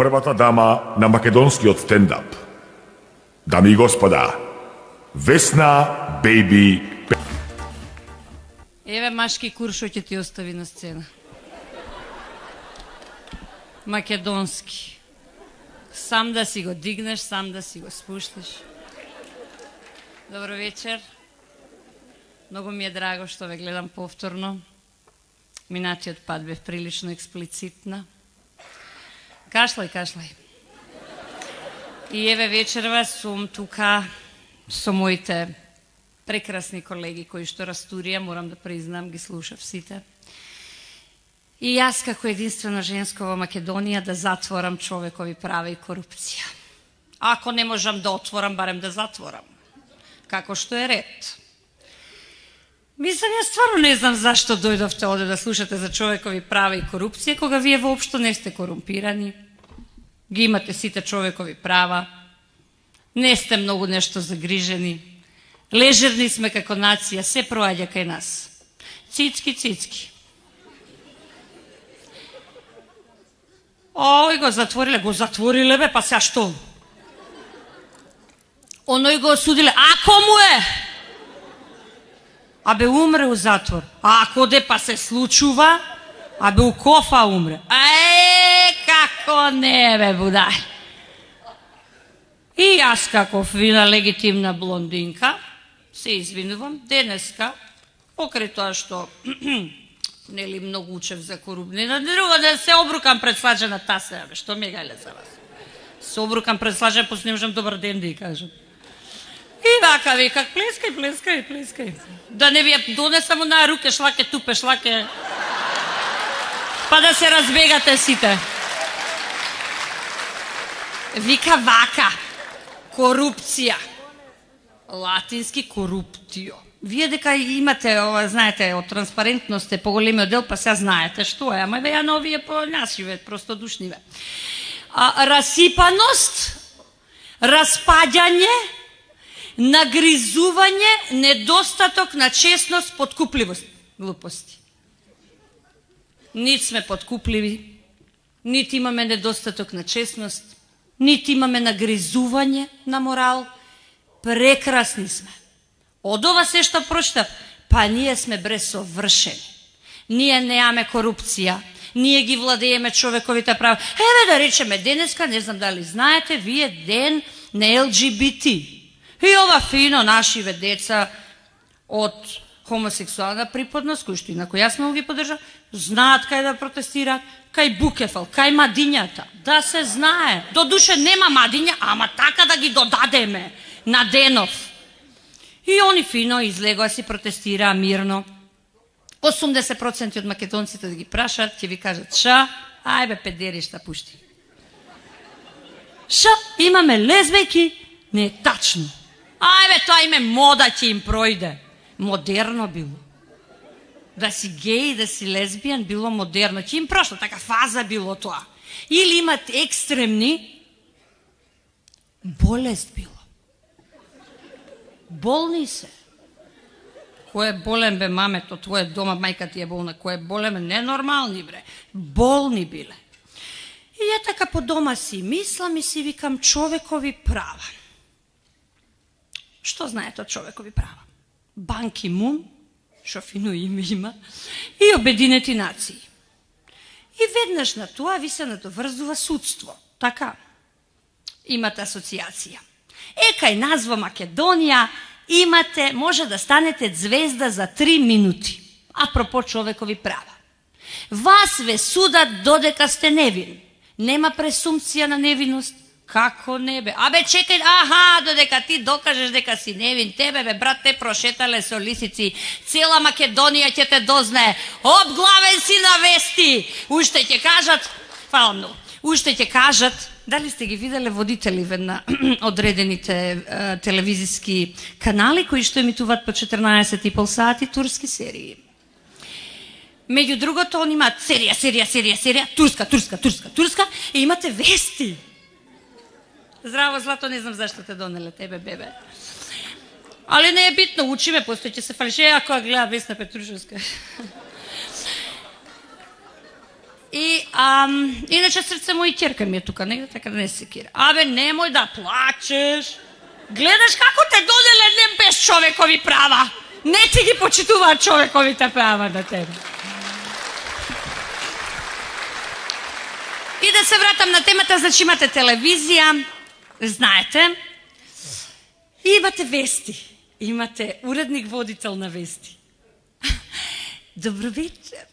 Првата дама на македонскиот стендап. Дами и господа, Весна Бејби. Еве машки куршо ќе ти остави на сцена. Македонски. Сам да си го дигнеш, сам да си го спуштиш. Добро вечер. Многу ми е драго што ве гледам повторно. Минатиот пат бев прилично експлицитна. Кашлај. И еве вечерва сум тука со моите прекрасни колеги кои што растурија, морам да признам, ги слушав сите. И јас како единствено женско во Македонија да затворам човекови права и корупција. Ако не можам да отворам, барем да затворам. Како што е ред. Мислам, јас стварно не знам зашто дојдовте овде да слушате за човекови права и корупција, кога вие воопшто не сте корумпирани. Ги имате сите човекови права. Не сте многу нешто загрижени. Лежерни сме како нација, се проаѓа кај нас. Цицки. Ој го затвориле бе, па сега што? Оној го осудиле, ако му е? Абе умре у затвор. А ако де па се случува, абе у кофа умре. Како не бе, будај. И јас како фина легитимна блондинка, се извинувам, денеска, покрај тоа што нели многу учев за корупција, друго да се обрукам пред слажена таса, бе, што ме гајле за вас. Се обрукам пред слажена, после не можам добар ден да ја кажам. И вака викак, плескај. Да не ви ја донесам на руке, шлаке, тупе, шлаке. Па да се разбегате сите. Вика вака, корупција. Латински коруптио. Вие дека имате, знаете, од транспарентност е поголемиот дел, па сега знаете што е, ама ја новие по нашиве, простодушниве. Расипаност, распаѓање, нагризување, недостаток на честност, подкупливост. Глупости. Нит сме подкупливи, нит имаме недостаток на честност, нит имаме нагризување на морал. Прекрасни сме. Од ова се што прочитав, па ние сме бресовршени. Ние неаме корупција, ние ги владееме човековите права. Еве да речеме денеска, не знам дали знаете, вие ден на ЛГБТ. И ова фино нашиве деца од хомосексуална припадност, кои што инако јас многу ги поддржам, знаат кај да протестираат, кај Букефал, кај мадињата, да се знае. Додуше нема мадиња, ама така да ги додадеме на денов. И они фино излегоа си протестираа мирно. 80% од македонците да ги прашат, ќе ви кажат ша, ајбе педеришта пушти. Ша, имаме лесбејки? Не е тачно. Ајбе, тоа име мода ќе им пројде. Модерно било. Да си геј, да си лесбијан било модерно. Ќе им прошла, така фаза било тоа. Или имат екстремни, болест било. Болни се. Кој е болен бе, мамето, твоје дома, мајка ти е болна. Кој е болен, ненормални бре. Болни биле. И ја така по дома си мислам и си викам човекови права. Што знаете од човекови права? Бан Ки Мун, шо фино име има, и Обединети нации. И веднаш на тоа ви се надоврзува судство. Така. Имате асоциација. Кај нас во Македонија имате, може да станете звезда за 3 минути. Апропо човекови права. Вас ве судат додека сте невини. Нема пресумпција на невиност. Како не бе? Абе чекај, додека ти докажеш дека си невин, тебе бе брат те прошетале со лисици, цела Македонија ќе те дознае. Обглавен си на вести. Уште ќе кажат, фала многу. Уште ќе кажат, дали сте ги виделе водителиве на одредените телевизиски канали кои што емитуваат по 14,5 сати турски серии. Меѓу другото, они имаат серија, турска, и имате вести. Здраво, Злато, не знам зашто те донеле тебе, бебе. Али не е битно, учиме, постои ќе се фалше, ако гледа Весна Петрушевска. И иначе срце мој ќерка ми е тука негде, така да не се кира. Абе, немој да плачеш. Гледаш како те доделе не без човекови права. Не ти ги почитуваат човековите права на тебе. И да се вратам на темата, значи имате телевизија, знаете, и имате вести. Имате уредник водител на вести. Добро вечер.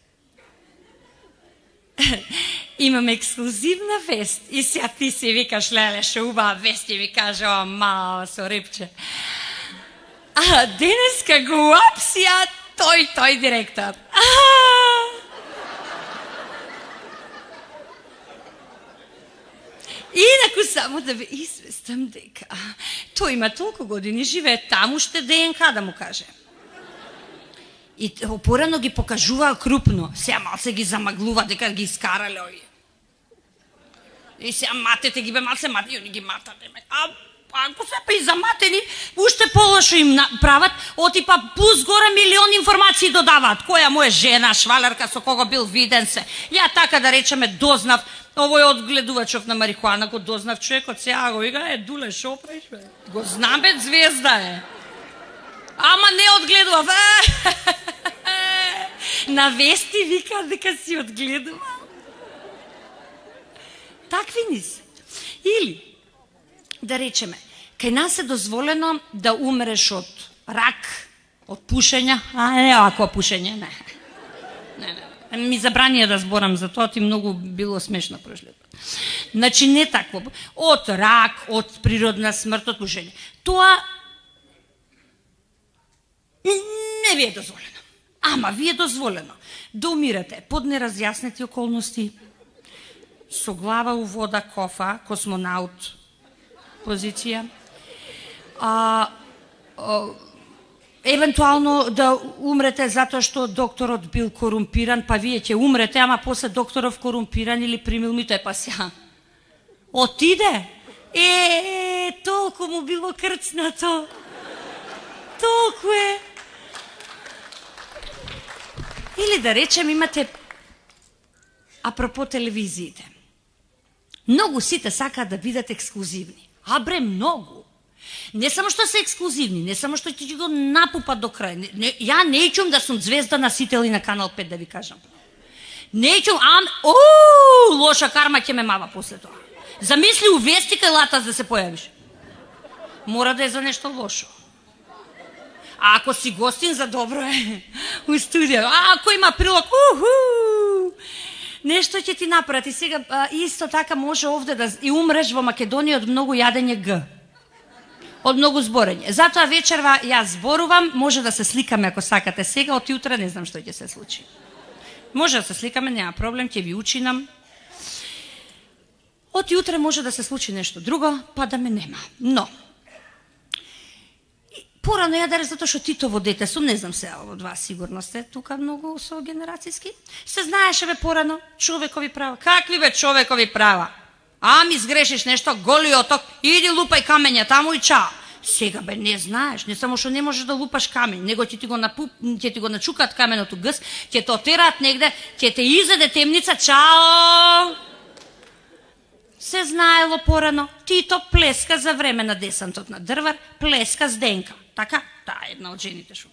Имам ексклузивна вест. И сега ти си викаш, леле, ше убава вест, и ми каже, о, мала со рибче. А денеска го апсија тој директор. Инаку само да ве известам дека тој има толку години, живее таму, ще ДНК да му каже. И порано ги покажуваа крупно. Сега малце ги замаглува дека ги искарале овие. И сега матете ги бе малце мати, и они ги матате. Ако се па и заматени, уште полошо им прават, отипа плюс горе милион информации додаваат. Која му е жена, швалерка, со кого бил виден се. Ја така да речеме дознав, овој одгледувачов на марихуана го дознав човекот, сега го вика, Дуле, шо правиш бе? Го знам бе, звезда е. Ама не одгледував. На вести вика дека си одгледувал. Такви ни се. Или, да речеме, кај нас е дозволено да умреш од рак, од пушење, не ако пушење, не. Ми забранија да зборам за тоа, ти многу било смешно прошле. Значи не такво. Од рак, од природна смрт, од пушење. Тоа не ви е дозволено. Ама ви е дозволено да умирате под неразјаснети околности, со глава у вода, кофа, космонаут позиција, евентуално да умрете затоа што докторот бил корумпиран, па вие ќе умрете, ама после докторов корумпиран или примил мито, па сега отиде, толку му било крцнато, толку е. Или да речем имате, апропо телевизиите, многу сите сакаат да бидат ексклузивни. Бре, многу. Не само што се ексклузивни, не само што ќе го напупат до крај. Ја не ичум да сум звезда на Сител и на Канал 5, да ви кажам. Не ичум, лоша карма ќе ме мава после тоа. Замисли у вести кај Латас да се појавиш. Мора да е за нешто лошо. А ако си гостин, за добро е у студио. Ако има прилог, нешто ќе ти направат. И сега исто така може овде да и умреш во Македонија од многу јадење Г. Од многу зборење. Затоа вечерва јас зборувам, може да се сликаме ако сакате сега, од утре не знам што ќе се случи. Може да се сликаме, нема проблем, ќе ви учинам. Од утре може да се случи нешто друго, па да ме нема. Но порано ја даре затоа што Титово дете сум, не знам се од вас сигурно сте тука многу со генерацијски. Се знаеше бе порано човекови права. Какви бе човекови права? Ами сгрешиш нешто, голи оток, иди лупај камења таму и чао. Сега бе не знаеш, не само што не можеш да лупаш камењ, него ќе ти го начукаат каменот у гъс, ќе те отераат негде, ќе те изеде темница, чао. Се знаело порано, Тито плеска за време на десантот на Дрвар, плеска с Денка. Така? Таа една од жените шо.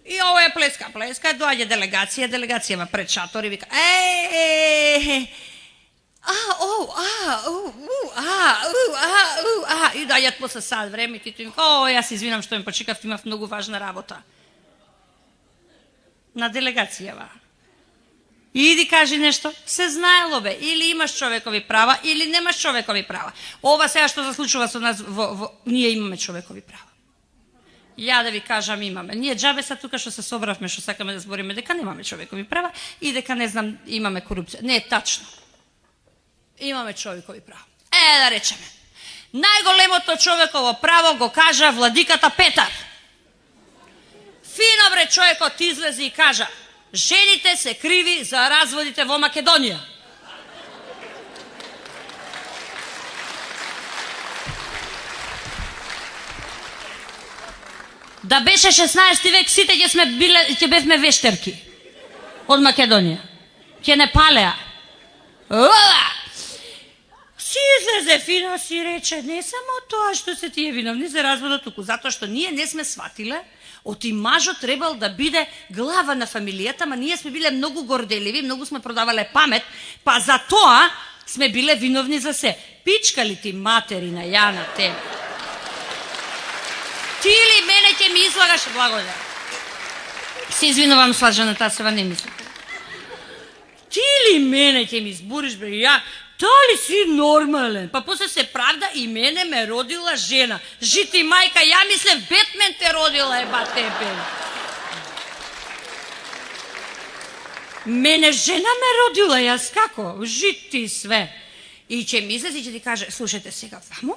И ова е плеска, доаѓа делегацијава пред шатор и вика, и доаѓат после сад време и Тито им вика, јас извинам што ме почекав, имав многу важна работа. На делегацијава. Иди кажи нешто, се знаело бе, или имаш човекови права, или немаш човекови права. Ова сега што се случува со нас, ние имаме човекови права. Ја да ви кажам, имаме. Ние џабе са тука што се собравме, што сакаме да збориме дека немаме човекови права и дека не знам, имаме корупција. Не е тачно. Имаме човекови права. Да речеме. Најголемото човеково право го кажа владиката Петар. Фино бре, човекот излезе и кажа: жените се криви за разводите во Македонија. Да беше 16 век, сите ќе бевме вештерки од Македонија. Ќе не палеа. Си излезе фино, си рече, не само тоа што се тие виновни за разводот, туку затоа што ние не сме сватиле, оти мажот требал да биде глава на фамилијата, ма ние сме биле многу горделиви, многу сме продавале памет, па за тоа сме биле виновни за се. Пичка ли ти матери на Јана те? Ти ли мене ќе ми излагаш? Благодарам. Се извинувам, Слажана Тасева, не мислите. Ти ли мене ќе ми избуриш, бе, ја? Дали си нормален? Па после се правда и мене ме родила жена. Жити мајка, ја мислев Бетмен те родила, еба тебе. Мене жена ме родила, јас како? Жити све. И ќе ми излези и ќе ти каже, слушайте сега вамо,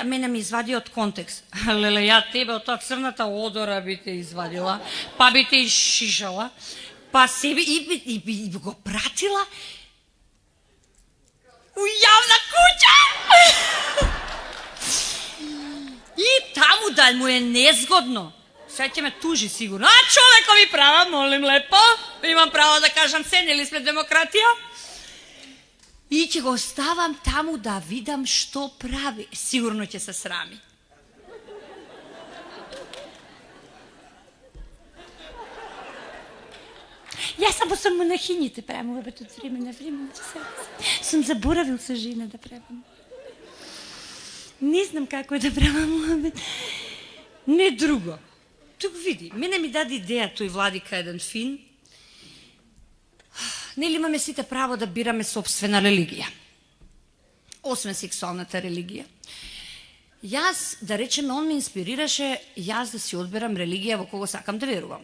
мене ми извади од контекст. Леле, ја тебе од таа црната одора би те извадила, па би те изшишала, па себе и го пратила у јавна куќа. И таму да му е незгодно. Сега ќе ме тужи сигурно. Човеко ми права, молим лепо. Имам право да кажам се, нели сме демократија? И ќе го оставам таму да видам што прави. Сигурно ќе се срами. Јас само сум монахињите правам од време на време. Сум заборавил со жена да правам. Не знам како да правам. Не друго. Тук види, мене ми даде идеја тој Владика еден фин. Нели имаме сите право да бираме собствена религија. Освен сексуалната религија. Јас, да речеме, он ме инспирираше јас да си одберам религија во кого сакам да верувам.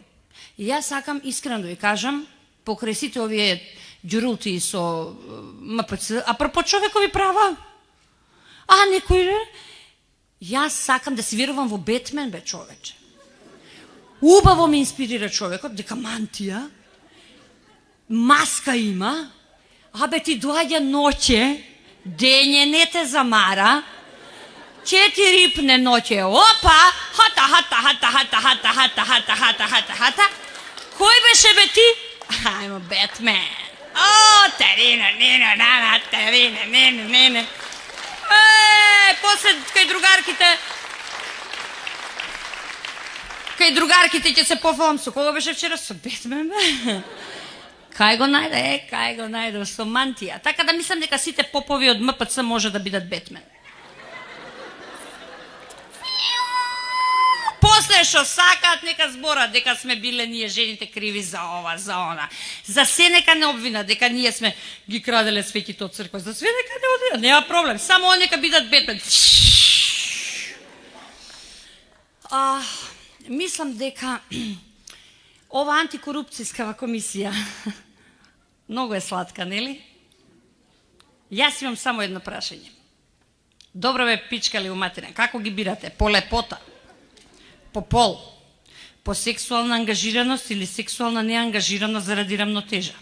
И јас сакам искрено да ви кажам, покрај сите овие ѓурулти со МПЦ, апропо човекови права, некој, јас сакам да си верувам во Бетмен, бе, човече. Убаво ме инспирира човекот, дека мантија, маска има, ти доаѓа ноќе, дење не те замара, 4 рипне ноќе, опа, хата. Кој беше бе ти? I'm a Batman. Тарина, не. После кај другарките ќе се пофалам со кого беше вчера? Со Бетмен, бе. Кај го најде, со мантија. Така да мислам дека сите попови од МПЦ може да бидат Бетмен. После што сакаат, нека зборат дека сме биле ние жените криви за ова, за она. За се нека не обвинат дека ние сме ги краделе светите од црква. За све нека не обвинат, нема проблем. Само они нека бидат Бетмен. Мислам дека ова антикорупцијска комисија многу е сладка, нели? Јас имам само едно прашање. Добро бе пичкали у матерна. Како ги бирате? По лепота? По пол? По сексуална ангажираност или сексуална неангажираност заради рамнотежа?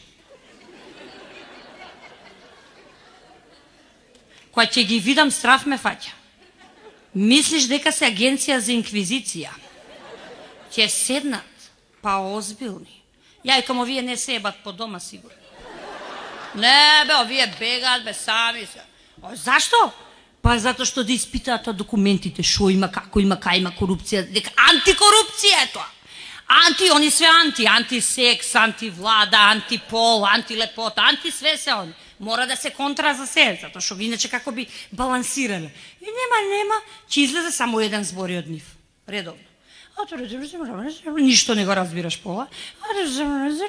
Кога ќе ги видам, страф ме фаќа. Мислиш дека се агенција за инквизиција? Ќе седнат, па озбилни. Јајкам, овие не се ебат по дома, сигурно. Не, бе, овие бегаат, бе, сами се. Зашто? Па затоа што да испитаат документите, шо има, како има, кај има корупција, дека антикорупција е тоа. Они све антисекс, антивлада, антипол, антилепота, све се они. Мора да се контра за се, затоа што иначе како би балансирале. И нема, ќе излезе само еден збори од нив. Редовно. Ништо не го разбираш по ова.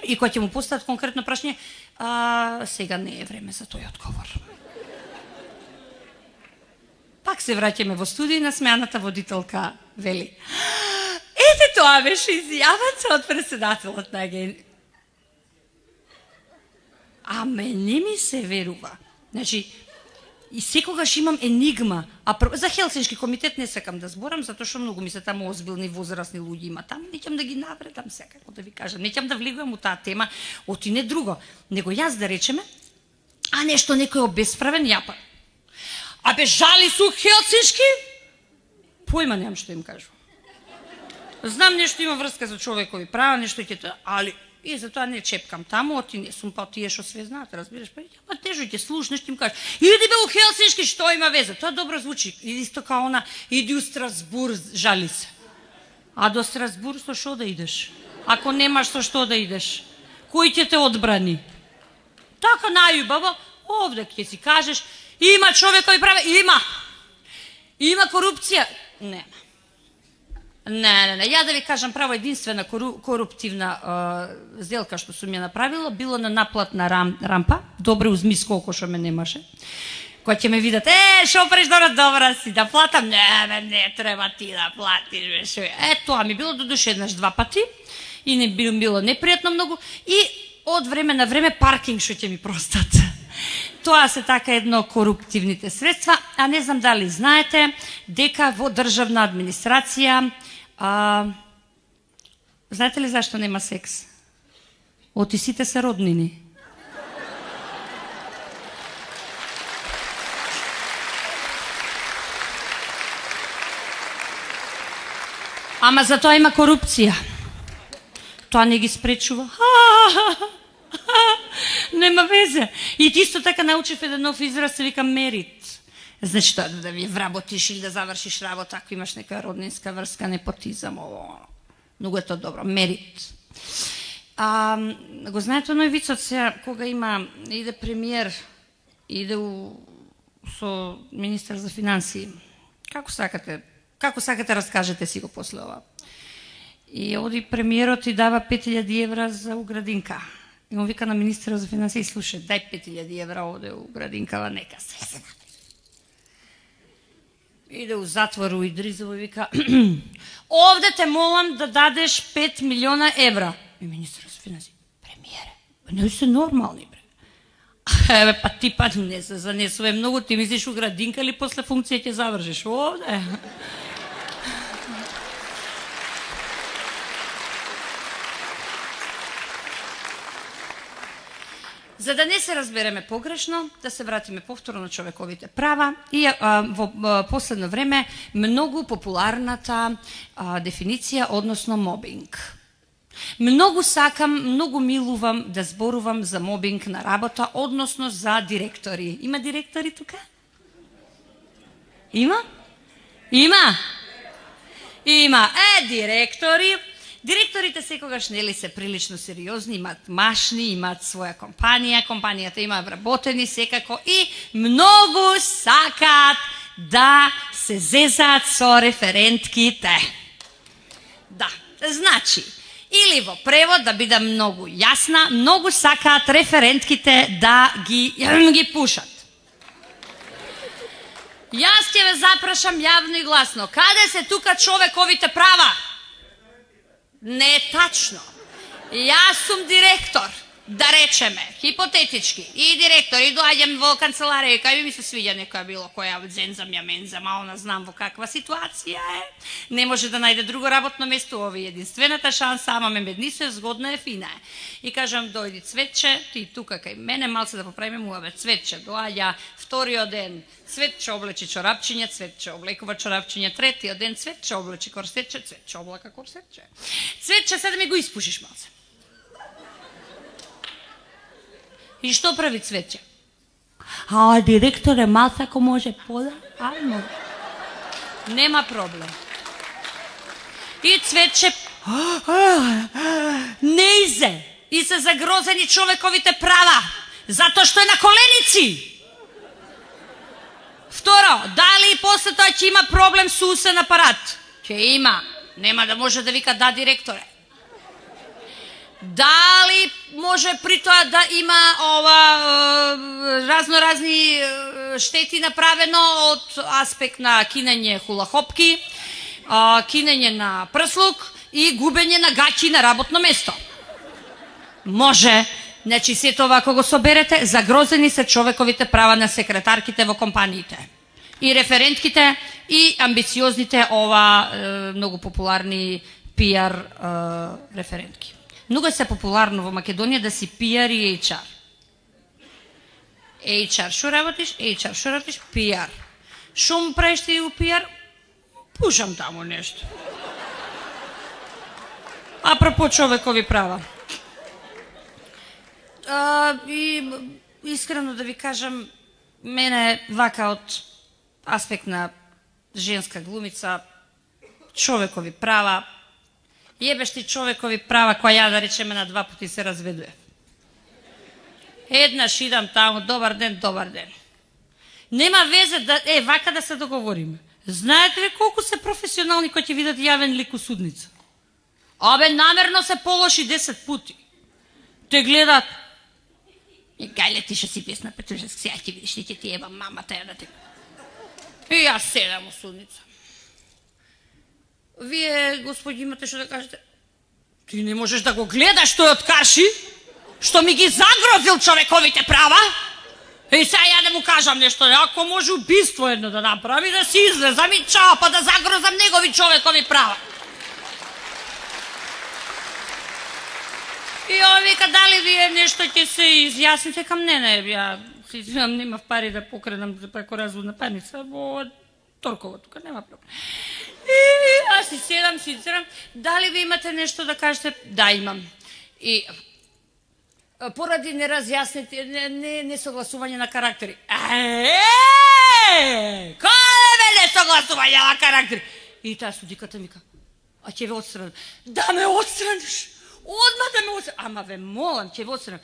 И кога ќе му постават конкретно прашање, сега не е време за тој одговор. Пак се враќаме во студија, насмеаната водителка вели: ете тоа беше изјавата од председателот на агенција. Не ми се верува. Значи, и секогаш имам енигма. За Хелсиншки комитет не сакам да зборам, затоа што многу ми се таму озбилни возрастни луѓе има таму. Неќам да ги навредам сега, како да ви кажам. Неќам да влегувам у таа тема, оти не друго. Него јас да речеме, нешто некој обесправен, јапа. Жали су Хелсиншки? Појма немам што им кажу. Знам нешто има врска за човекови права, нешто ќе тоа, али И затоа не чепкам таму, оти не сум, па тие што све знаат, разбираш, па ама тежо ќе слушнеш, ти им кажеш, иди бе у Хелсиншки, што има веза? Тоа добро звучи. Иди исто као она, иди у Страсбург, жали се. А до Страсбург со што да идеш? Ако немаш со што да идеш, кој ќе те одбрани? Така најубаво, овде ќе си кажеш, има човекови права, има корупција, нема. Не. Ја да ви кажам право, единствена коруптивна сделка што сум ја направила, било на наплатна рампа, добре узмис колко што ме немаше, која ќе ме видат, шо преш добра си, да платам, не треба ти да платиш, тоа ми било до душе еднаш 2 пати, и не било непријатно многу, и од време на време паркинг што ќе ми простат. Тоа се така едно коруптивните средства, а не знам дали знаете дека во државна администрација, знаете ли зашто нема секс? Оти сите се роднини. Ама затоа има корупција. Тоа не ги спречува. Нема везе. И исто така научив еден нов израз, се вика мерит. Значи тоа да ви вработиш или да завршиш работа, ако имаш нека роднинска врска, непотизам, многу е тоа добро. Мерит. Го знаете оној вицот сега, кога иде премиер, иде со министар за финансии. Како сакате раскажете си го после ова. И оди премиерот и дава 5000 евра за уградинка. И он вика на министра за финансии, слушай, дај 5000 евра оде у градинкава, нека се направи. Иде у затвору и Дризово и вика, овде те молам да дадеш 5 милиона евра. И министра за финансии, премиере, не се нормални, бре. Еве, па ти не се занесува многу, ти мислиш у градинка или после функција ќе завршиш овде? За да не се разбереме погрешно, да се вратиме повторно на човековите права и во последно време многу популарната дефиниција, односно мобинг. Многу сакам, многу милувам да зборувам за мобинг на работа, односно за директори. Има директори тука? Има? Директори. Директорите секогаш нели се прилично сериозни, имаат машни, имаат своја компанија, компанијата има вработени секако и многу сакаат да се зезаат со референтките. Да, значи, или во превод, да бидам многу јасна, многу сакаат референтките да ги пушат. Јас ќе ве запрашам јавно и гласно, каде се тука човековите права? Не е тачно. Јас сум директор, да речеме, хипотетички, и директор, и доаѓам во канцеларија, кај ми се свиѓа некоја било која дзензам ја мензам, а она знам во каква ситуација е. Не може да најде друго работно место, ова е единствената шанса, ама ме меднисе, згодна е, фина е. И кажам, дојди Цветче, ти тука кај мене, малце да поправиме муаве. Цветче доаѓа, вториот ден, Цветче облечи чорапчиња, Цветче облекува чорапчиња, третиот ден, Цветче облечи корсетче, Цветче облака корсетче. Цветче, сега да ми го испушиш малце. И што прави Цветче? Директоре, малце ако може пода? Ајмо. Нема проблем. И Цветче не изе и се загрозени човековите права, затоа што е на коленици. Второ, дали после тоа ќе има проблем со усен апарат? Ќе има. Нема да може да вика да, директоре. Дали може при тоа да има разноразни штети направено од аспект на кинење хулахопки, кинење на прслук и губење на гаќи на работно место? Може. Значи, се тоа ако го соберете, загрозени се човековите права на секретарките во компаниите. И референтките, и амбициозните многу популарни PR референтки. Многу е се популарно во Македонија да си PR и HR. HR, шо работиш? HR, шо работиш? PR. Шо му правиш ти у PR? Пушам таму нешто. Апропо човекови права. И искрено да ви кажам, мене вака од аспект на женска глумица, човекови права, јебешти човекови права, која ја да речеме на 2 пати се разведуе. Еднаш идам таму, добар ден, добар ден. Нема везе да вака да се договориме. Знаете ли колку се професионални кои ќе видат јавен лик у судница? Абе, намерно се полоши 10 пути. Те гледат. И гајле ти што си песна Петрушевски, сега ќе видиш, ќе ти ебам мамата ја да те. И јас седам у судница. Вие, господи, имате што да кажете? Ти не можеш да го гледаш тој од Каши, што ми ги загрозил човековите права? И сега ја да му кажам нешто, ако може убиство едно да направи, да си излезам и чао, па да загрозам негови човекови права. И он вика, дали вие нешто ќе се изјасните? Кам не, ја немав пари да покренам преко разводна парница во Торково, тука нема проблем. И аз си седам, дали ви имате нешто да кажете? Да, имам. И поради неразјаснети, несогласување на карактери. Каде бе несогласување на карактери? И таа судиката ми ка, а ќе ве отстранам. Да ме отстраниш! Одма да ме отстраниш! Ама ве молам, ќе ве отстранам.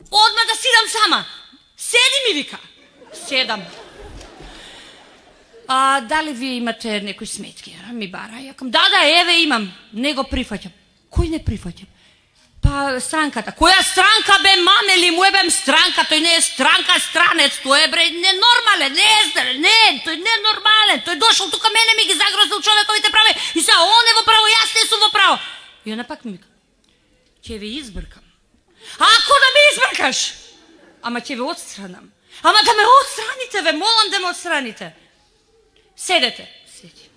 Одма да сидам сама. Седи ми вика. Седам. Дали вие имате некои сметки? Ми бара. Јакам, да, еве имам. Не го прифаќам. Кој не прифаќам? Па странката. Која странка бе, маме ли му ебем странка? Тој не е странка, странец. Тој е бре ненормален, тој не е нормален. Тој дошол тука мене ми ги загрозил човековите прави и сега он е во право, јас не сум во право. И она пак ми вика, ќе ве избркам. Ако да ме избркаш, ама ќе ве отстранам. Ама да ме отстраните, ве молам да ме отстраните. Седете. Седи.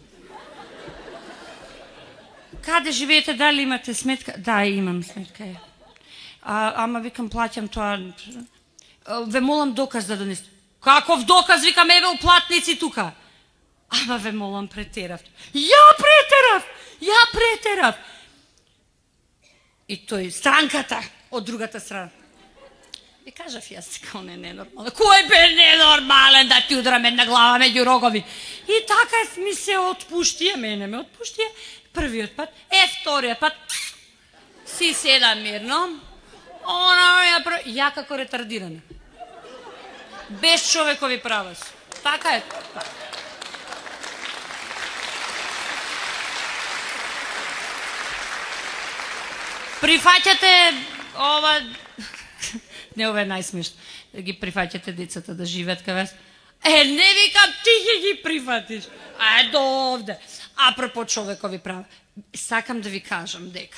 Каде живеете, дали имате сметка? Да, имам сметка. Ама викам, плаќам тоа. Ве молам доказ да донесете. Каков доказ? Викам, еве уплатници тука. Ама ве молам, претерав. Ја претерав. И тој странката од другата страна. И кажав јас, као не е нормален. Кој бе ненормален да ти удрам една глава меѓу рогови? И така ми се отпуштија, мене ме отпуштија. Првиот пат, вториот пат, си седам мирно. Ја како ретардирана. Без човекови права. Така е. Прифаќате ова... Не, ова е најсмешно. Да ги прифаќате децата да живеат кај вас. Не викам, ти ги прифатиш. До овде. Апропо човекови права. Сакам да ви кажам дека.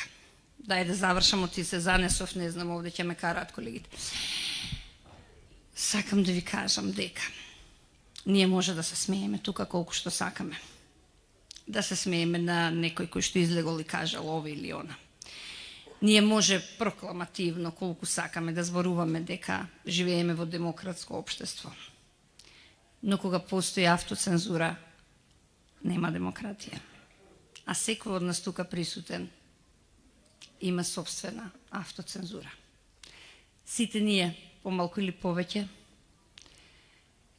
Дај да завршам, оти се занесов, не знам, овде ќе ме караат колегите. Сакам да ви кажам дека ние може да се смееме тука колку што сакаме. Да се смееме на некој кој што излегол и кажал ова или она. Ние може прокламативно колку сакаме да зборуваме дека живееме во демократско општество. Но кога постои автоцензура, нема демократија. А секој од нас тука присутен има собствена автоцензура. Сите ние, помалку или повеќе,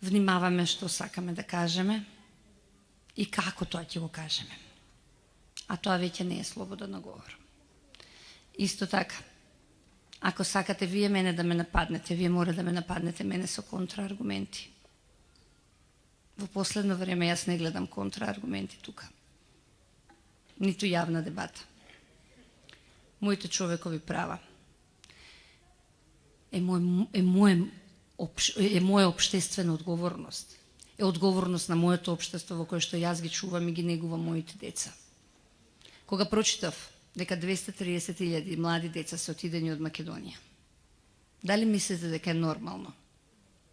внимаваме што сакаме да кажеме и како тоа ќе го кажеме. А тоа веќе не е слобода на говор. Исто така, ако сакате вие мене да ме нападнете, вие мора да ме нападнете мене со контрааргументи. Во последно време јас не гледам контрааргументи тука. Ниту јавна дебата. Моите човекови права е моја општествена одговорност. Е одговорност на моето општество во кое што јас ги чувам и ги негувам моите деца. Кога прочитав дека 230.000 млади деца се отидени од Македонија, дали мислите дека е нормално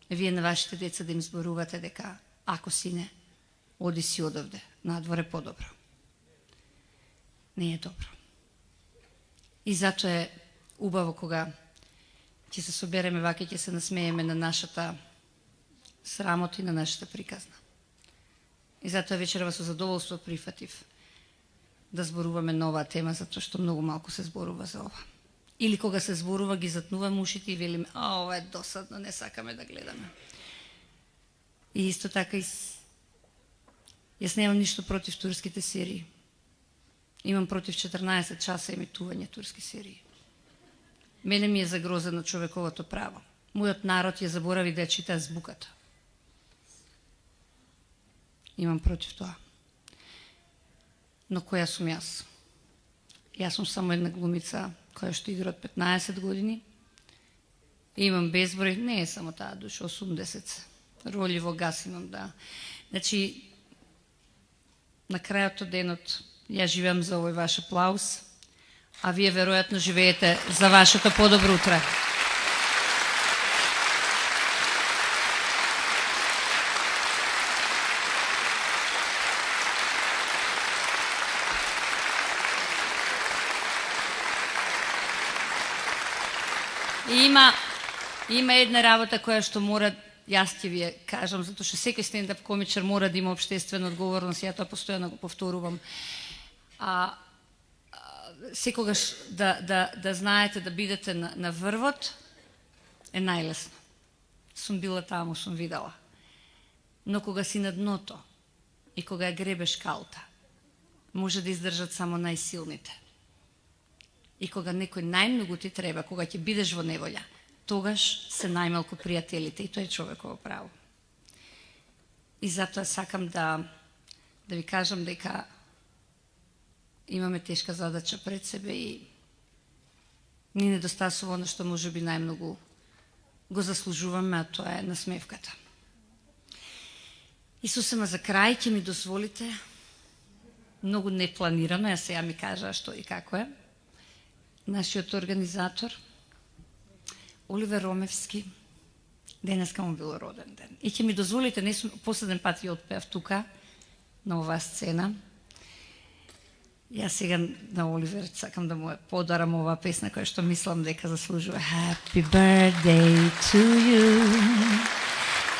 вие на вашите деца да им зборувате дека ако сине, оди си одовде, надвор е подобро? Не е добро. И затоа е убаво кога ќе се собереме вака, ќе се насмееме на нашата срамота и на нашата приказна. И затоа вечерва со задоволство прифатив да зборуваме на оваа тема, затоа што многу малку се зборува за ова. Или кога се зборува, ги затнувам ушите и велиме, ова е досадно, не сакаме да гледаме. И исто така, јас немам ништо против турските серии. Имам против 14 часа емитување турски серии. Мене ми е загрозено човековото право. Мојот народ ја заборави да ја чита азбуката. Имам против тоа. Но која сум јас? Јас сум само една глумица која што игра од 15 години. Имам безброј, не е само таа душа, 80 роли во гас имам, да. Значи, на крајот од денот, ја живеам за овој ваш аплауз, а вие веројатно живеете за вашето подобро утре. И има една работа која што мора, јас ќе ви ја кажам, затоа што секој стендап комичар мора да има општествена одговорност, ја тоа постојано го повторувам. Секогаш да знаете, да бидете на врвот е најлесно. Сум била таму, сум видела. Но кога си на дното и кога ја гребеш калта, може да издржат само најсилните. И кога некој најмногу ти треба, кога ќе бидеш во неволја, тогаш се најмалку пријателите и тоа е човеково право. И затоа сакам да ви кажам дека имаме тешка задача пред себе и ни недостасува оно што може би најмногу го заслужуваме, а тоа е насмевката. Исусема, за крај ќе ми дозволите, многу непланирано, ја сега ми кажа што и како е, нашиот организатор, Оливер Ромевски, денеска му бил роден ден. И ќе ми дозволите, не сум последен пат ја отпеав тука, на оваа сцена. Јас сега на Оливер сакам да му подарам оваа песна која што мислам дека заслужува. Happy birthday to you.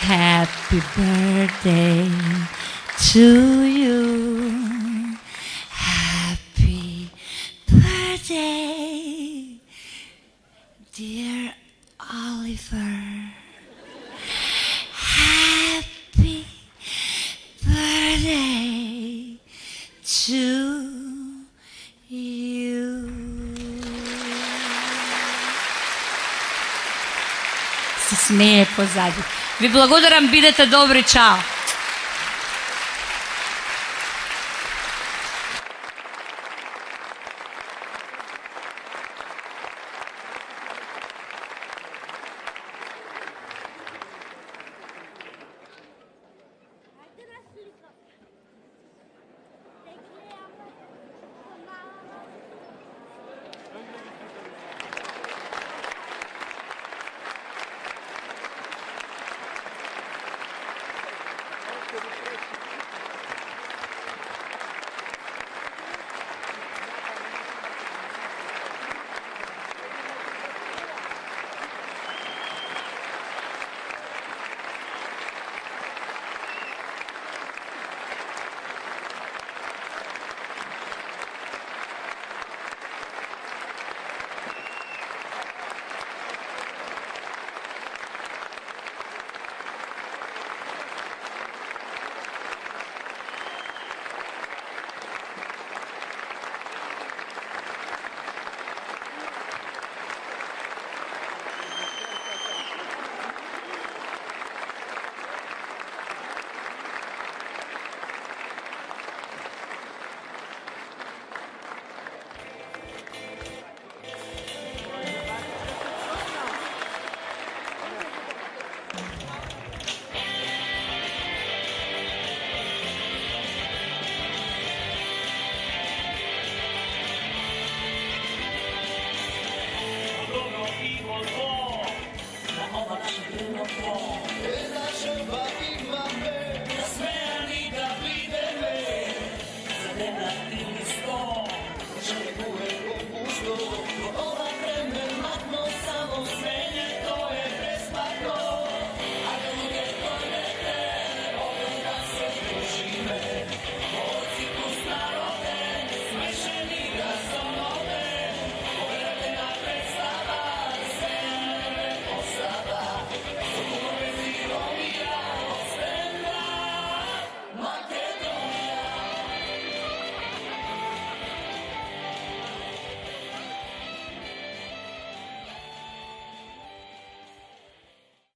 Happy birthday to you. Happy birthday, dear Oliver. Happy birthday to you. Се смее позади. Ви благодарам, бидете добри, чао.